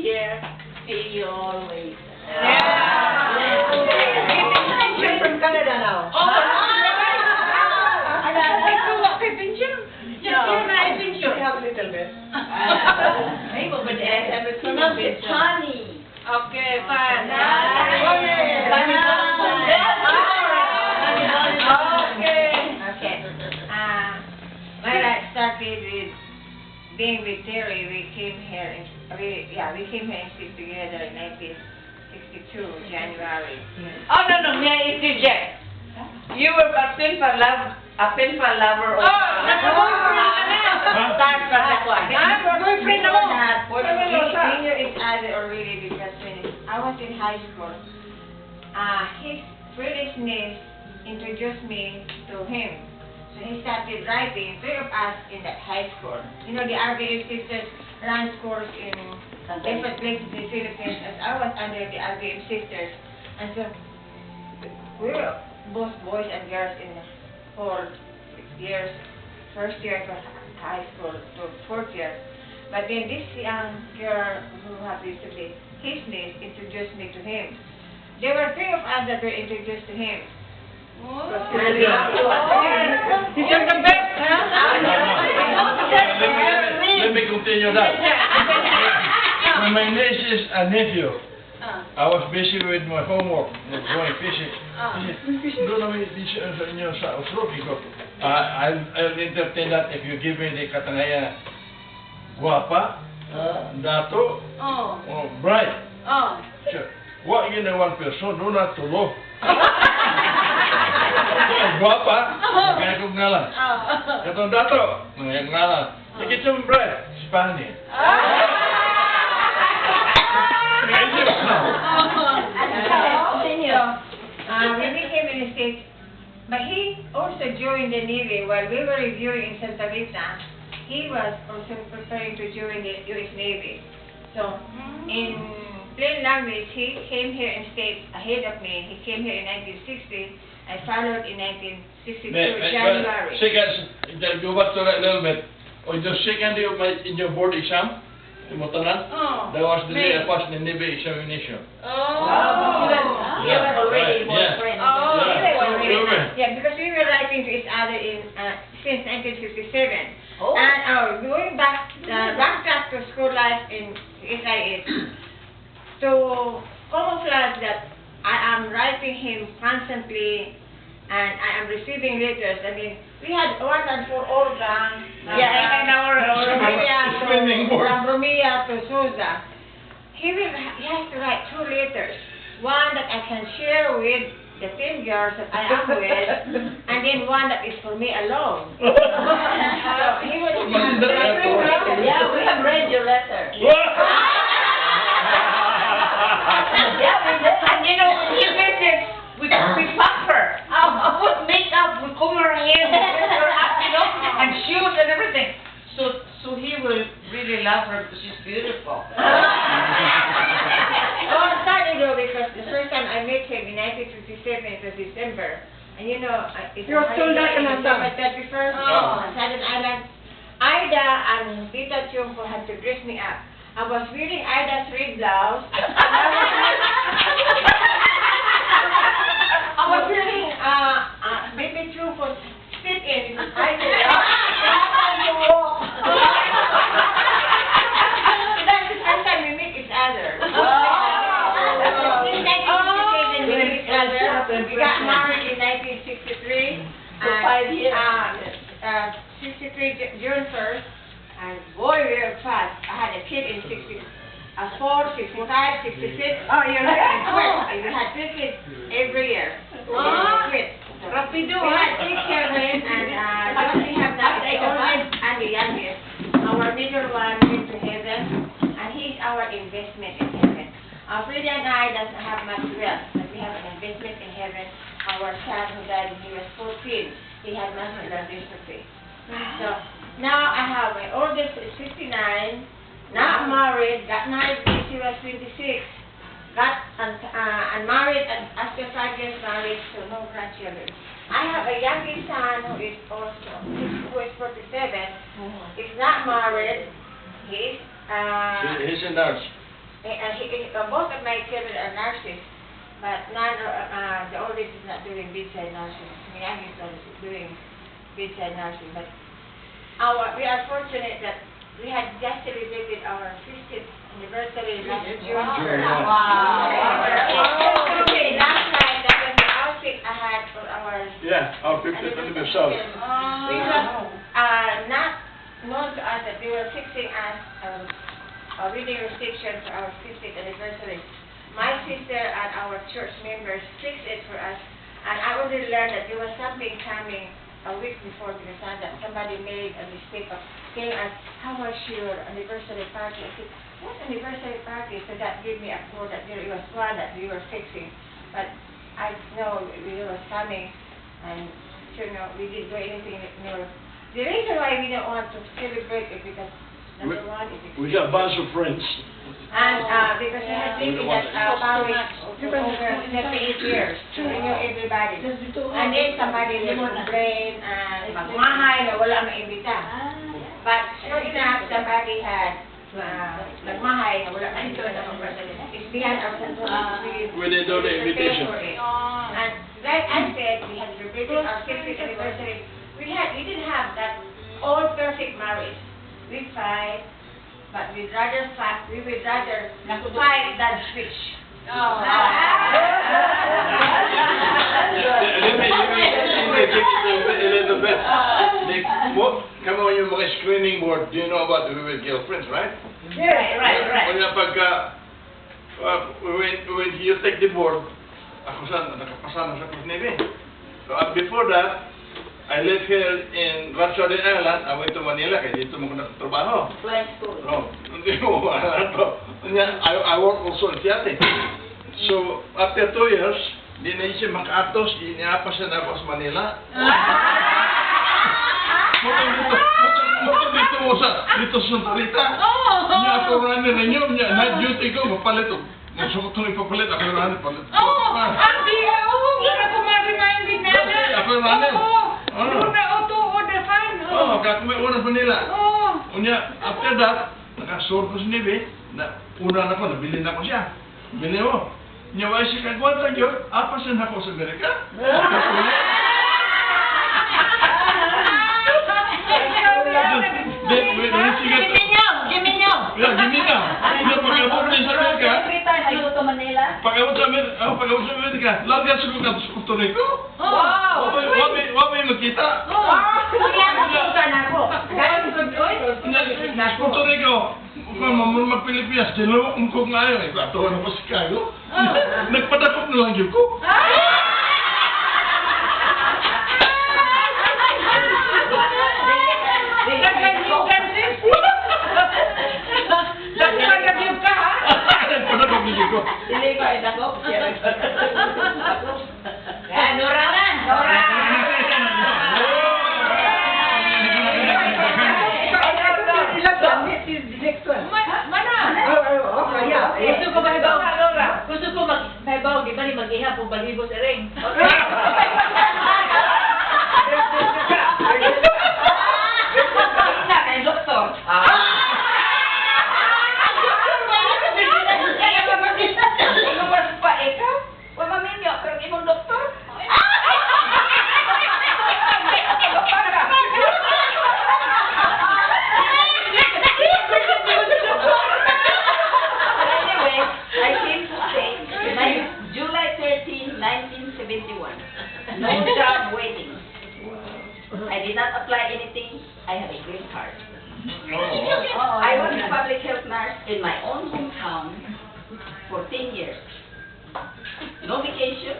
here. See you always. Pension from Canada now. We have a little bit. It's honey. Okay, fine. Okay. When I started with being with Terry, we came here and stayed together in 1962, January. Oh, no, may I interject? You were a pen pal lover of... Start from that one. Boyfriend ako. We knew each other already because when I was in high school, his Swedish niece introduced me to him. So he started writing, three of us in that high school. You know, the RBM sisters ran schools in different places in the Philippines, as I was under the RBM sisters. And so, we were both boys and girls in 4 years, first year of high school to fourth year. But then this young girl who happens to be his niece introduced me to him. There were three of us that were introduced to him. You're the best, Let me continue that. When my niece is a nephew, I was busy with my homework, going fishing. Doon namin fishing sa inyo sa Osroki ko. I'll entertain that if you give me the katangayan. Guapa, dato, bright. Sure. What you know one person, do not to low. Guapa, kaya kong ngalan. Katong dato, kaya ngalan. Ikitong bright, Spanish. We became in the States, but he also joined the Navy while we were reviewing in Santa Rita. He was also preparing to join the U.S. Navy. So, in plain language, he came here and stayed ahead of me. He came here in 1960. I followed in 1962, January. Second, go back to that a little bit. On the second day of in your board exam, Timothanan, that was the day I passed the Navy examination. You were already boyfriend. Yeah, because we were writing to each other since 1957. And going back to school life in SIS, to camouflage that I am writing him constantly and I am receiving letters. I mean, we had 104 organs. And our From Romea to Souza. He has to write 2 letters. One that I can share with the 10 girls that I am with, and then one that is for me alone. So he would have to write 2 letters. Yeah, we have read your letter. And you know, he did it with puffer. With makeup, with comb her hair, with her hat, you know, and shoes and everything. So he will really love her because she's beautiful. Oh, sorry though, because the first time I met him in 1957, it was December. And you know, it's You're still like an December 31st, on Southern Island. Ida and Tita Chumpo had to dress me up. I was wearing Ida's red blouse. I was wearing Baby Chumpo's sit-in. That's the first time we meet each other. In 1967, we met each other. We got married in 1963. For 5 years. 63 June 1st. And boy, we were fast. I had a kid in 64, 65, 66. Oh, you're right. We had 3 kids every year. Rapido, We had 3 children, and what we have now is and the youngest. Our middle one went to heaven, and he's our investment in heaven. Frida and I doesn't have much wealth, but we have an investment in heaven. Our son who died when he was 14, he had muscular dystrophy. So now I have my oldest is 59, not married, got married when she was 26, got unmarried after 5 years marriage, so no grandchildren. I have a youngest son who is 47. He's not married. He's He's a nurse. Both of my children are nurses, but none, the oldest is not doing bedside nursing. The youngest one is doing bedside nursing. But we are fortunate that we had just celebrated our 50th anniversary last June. Okay, last night, that was the outfit I had for our Our 50th anniversary. it was not known to us that they were fixing us a reading restriction for our 50th anniversary. My sister and our church members fixed it for us, and I only learned that there was something coming a week before because that somebody made a mistake of telling us, how was your anniversary party? I said, what anniversary party? So that gave me a clue that there was one that we were fixing. But I know it was coming, and we didn't do anything. The reason why we don't want to celebrate it because number one is We got a bunch of friends. and because we have lived in that parish for over 38 years. So we know everybody. And then somebody will complain and magmahay na wala maimbita. But sure enough, somebody had nagmahay na wala maimbita. It's beyond our control. We didn't do the invitation. And like I said, we had celebrated our 50th anniversary. We didn't have that all perfect marriage. We fight, but we would rather fight than switch. Let me a little bit. Come on, yung mga screening board, do you know about the Vivid Girlfriends, right? Right. Kaya pagka, when you take the board, ako nakapasama sa Cruz Navy. So before that, I lived here in Rancho de Island. I went to Manila kaya dito mo ko nagtatrabaho. Flying school. No, hindi mo I work also in theater. So, after 2 years, di na siya makatos, di niya pa siya na sa Manila. Dito sa Santarita. Niya ako runner na niyo, night duty ko, mapalit o. Masukot ko ipapalit, ako yung runner, palit. Ako yung runner. Kaya kung may una sa Manila. Unya, after that, nakasort ko sa Navy, una na ko, nabili na ko siya. Bili mo. Niya, why siya kagwanta yun? Apasan ako sa Amerika. Giminaw. Niya, pag-abot din sa Amerika. Pag-abot sa Amerika, lagyan sa kukat sa Puerto Rico. Wala may magkita. Puerto Rico, kung mamulong mag-Pilipinas, dalawa kung ngayon, ito na pa si Cairo. Nagpadakot na lang yun ko. Nagpadakot na yun ko. Dili ko ay dako. Nora. Gusto ko mag-hibaw, di ba ni mag-ihap o balibo sa ring? Doktor. Ikaw? Wala minyo, pero imong doktor? No job waiting. I did not apply anything. I have a green card. I was a public health nurse in my own hometown for 10 years. No vacation.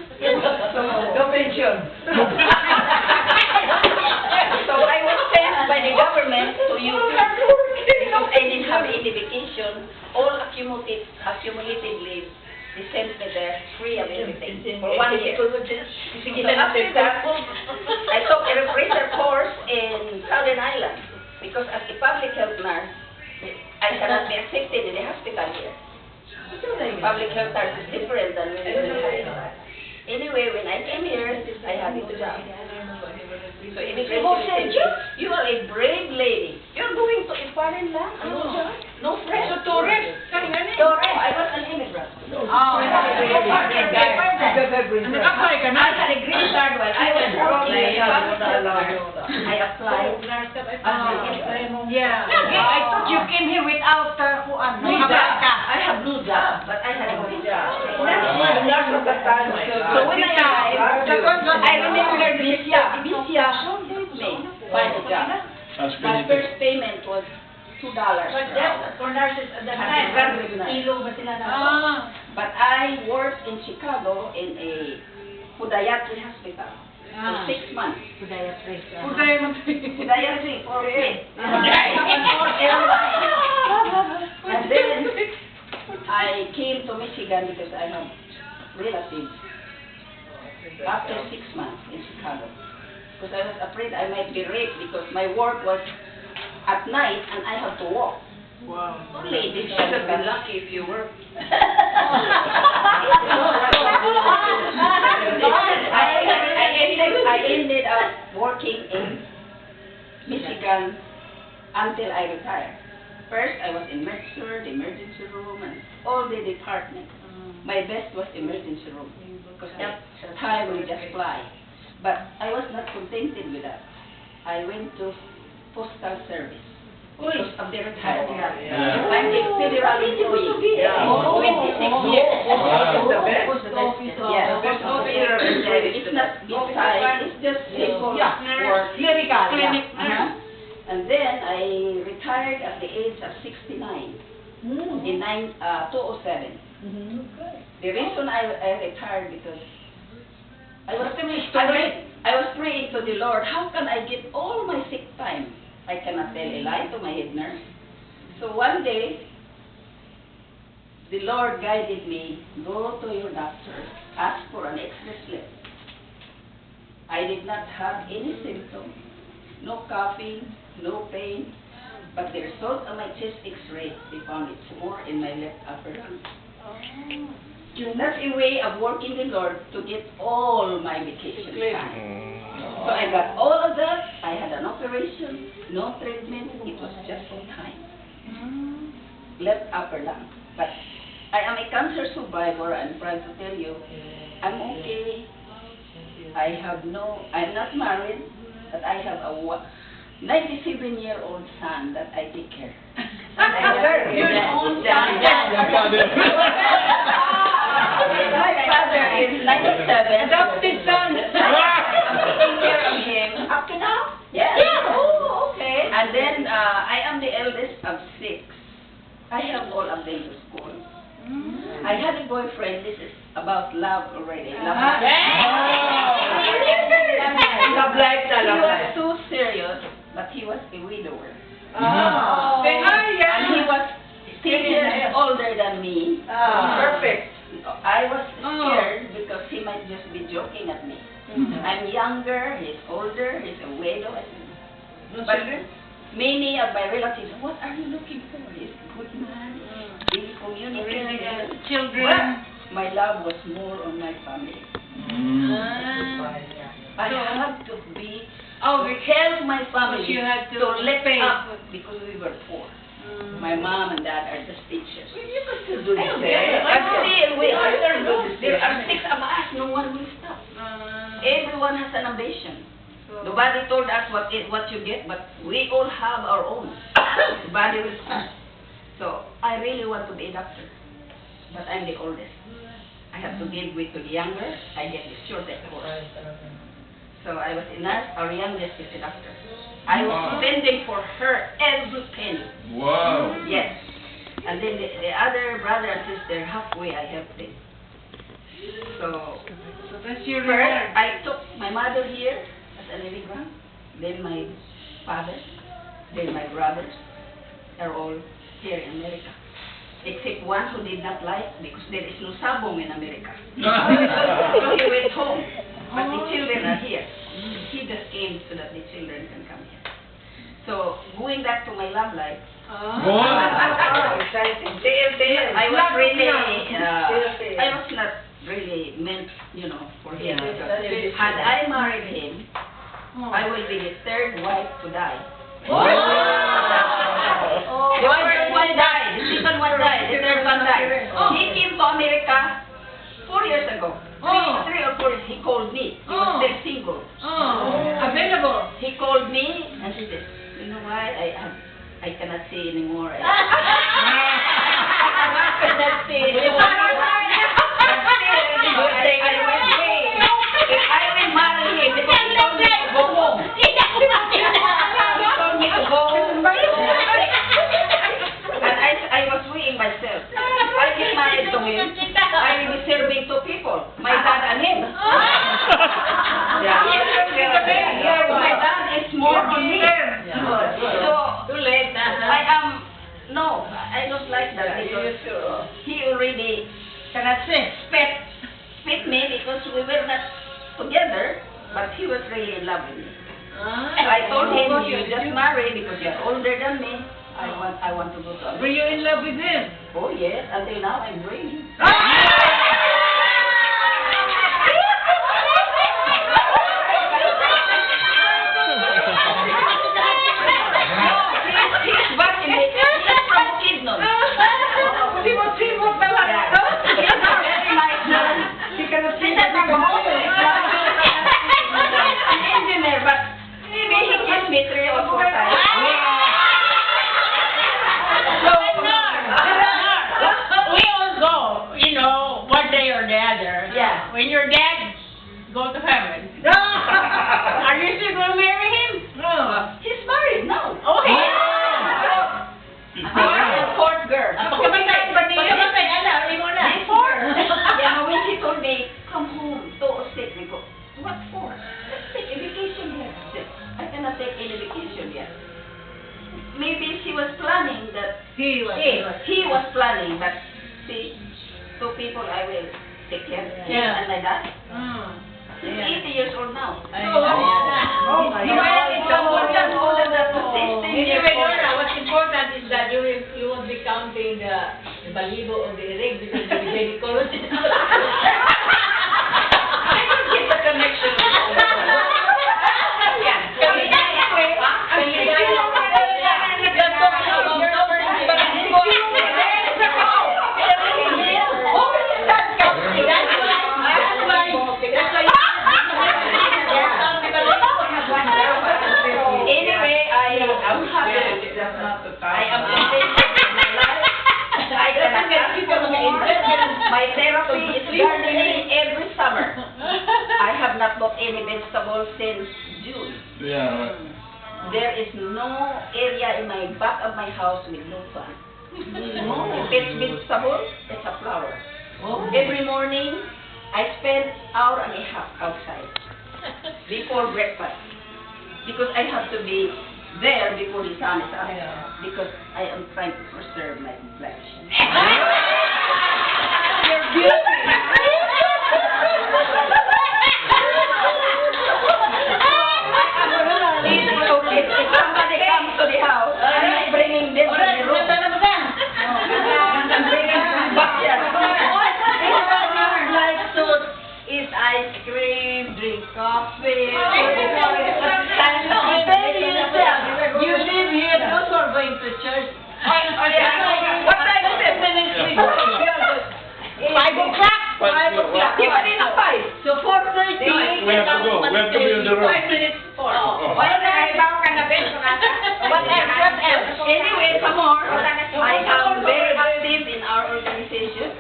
No pension. So I was sent by the government to UP because I didn't have any vacation. All accumulated leave. They sent me there free of everything for 1 year. Then after that, I took a refresher course in Southern Island because as a public health nurse, I cannot be accepted in the hospital here. Public health nurse is different than when you're in the hospital. Anyway, when I came here, I had a job. So immigration said, you are a brave lady. You're going to a foreign land. No friends. So, tourist. green card. Nag-apply ka na? I had a green card while I was working in a public sector. I applied. Yeah. I thought you came here without kuan. Blue job. I have blue job, but I had a green job. The nurse of the time. So when I arrived, I remember Bisya gave me find a job. That's My good. first payment was $2 per hour. For nurses at the time, ilo ba sila na? But I worked in Chicago in a podiatry hospital for 6 months. Podiatry for free. And then I came to Michigan because I have relatives after 6 months in Chicago. Because I was afraid I might be raped because my work was at night and I have to walk. Wow. Ladies should have been lucky if you were. I ended up working in Michigan until I retired. First, I was in med-surg, emergency room, and all the departments. My best was emergency room because that time we just fly. But I was not contented with that. I went to postal service. Because of the retirement. Yeah. I'm a federal employee. Yeah. 26 years. Wow. The best. Yeah. Best officer. It's not inside, it's just simple work. Clinic. And then I retired at the age of 69 in 2007. The reason I retired because I was praying to the Lord, how can I get all my sick time? I cannot tell a lie to my head nurse. So one day, the Lord guided me, go to your doctor, ask for an extra slip. I did not have any symptoms, no coughing, no pain, but the result of my chest x-ray, they found it's more in my left upper lung. That's a way of working the Lord to get all my vacation time. So I got all of that. I had an operation, no treatment. It was just time. Left upper lung. But I am a cancer survivor. I'm proud to tell you, I'm okay. I'm not married, but I have a 97-year-old son that I take care. Your own son. My father is 97. Adopted son. I'm taking care of him. Up to now? Yes. Yeah. Oh, okay. And then I am the eldest of 6. I have all of them to school. I had a boyfriend. This is about love already. Love life. Love life na He love was life. too serious, but he was a widower. Ah. And he was 10 years older than me. Perfect. I was scared because he might just be joking at me. I'm younger, he's older, he's a widow. But many of my relatives, what are you looking for? He's a good man, really communicative. Children. But my love was more on my family. I had to be help my family You had to let pay. up because we were poor. My mom and dad are just teachers. You can still do this. But still, there are 6 of us. No one will stop. Everyone has an ambition. Nobody told us what you get, but we all have our own. Nobody will stop. So I really want to be a doctor, but I'm the oldest. I have to give way to the younger. I get the shortest course. So I was a nurse. Our youngest is a doctor. I was spending for her every penny. Wow. Yes. And then the other brother and sister, halfway I helped them. So That's your first, reward. I took my mother here as an immigrant, then my father, then my brothers are all here in America. Except one who did not like because there is no sabong in America. So he went home. But the children are here. He just came so that the children can come here. So going back to my love life, Exciting. Tale. I was really, I was not really meant, for him. Had I married him, I will be the 3rd wife to die. The first one died, the second one died, the third one died. He came to America 4 years ago. 3 he called me. He was still single. Available. He called me and he said, you know what, I cannot see anymore. I cannot see anymore. I will say, if I will marry him, because he told me to go home. He told me to go home. And I was weighing myself. I get married to him. I will be serving two people, my dad and him. Yeah. My dad is more on me. So, Too late na. I don't like that because he already Cannot say. spit me because we were not together, but he was really in love with me. I told him, you just marry because you're older than me. I want to go to Were you in love with him? Oh yes, until now I'm dreaming. He's back in the, he's from Kidnon. Simo pala. He's a very nice man. He's an engineer, but maybe he kissed me 3 or 4 times. We all go, you know, one day or the other. Yeah. When your dad go to heaven, are you still going to marry him? He's married now. Okay. I'm a court girl. Pagkamatay ba niya? Pagkamatay, alawi mo na. Before. Yeah, when she told me, come home, to sick, we go, what for? Let's take a vacation here. I said, I cannot take any vacation yet. Maybe she was planning that, He he was planning that, see, 2 people I will take care of. Yeah. And my dad. He's 80 years old now. Oh my He God. married someone that's older than 16 years Anyway, old. Dora, what's important is that you won't be counting the balibo of the rig because you'll be very corrupted. I don't get the connection. Anyway, I am happy. I am content with my life. I cannot ask for more. My therapy is gardening every summer. I have not bought any vegetables since June. Yeah. There is no area in my back of my house with no sun. If it's vegetable, it's a flower. Every morning, I spend hour and a half outside before breakfast because I have to be there before the sun is up because I am trying to preserve my complexion. You're beautiful. It's okay. If somebody comes to the house, I'm not bringing them to the room. I'm bringing them back here. Like suit, eat ice cream, drink coffee. You live here, those who are going to church. What time is it? 5 o'clock. 5 o'clock. Even in a 5. So 4:30. We have to go. We have to be on the road. 5 minutes before. What else? Anyway, some more. I am very active in our organization.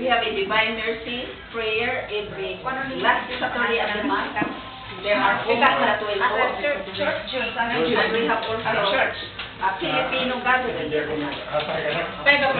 We have a Divine Mercy prayer every last Saturday of the month. There are homes that will go. And we have also a Filipino gathering. Hindi ako nag-atay ka na. Pero,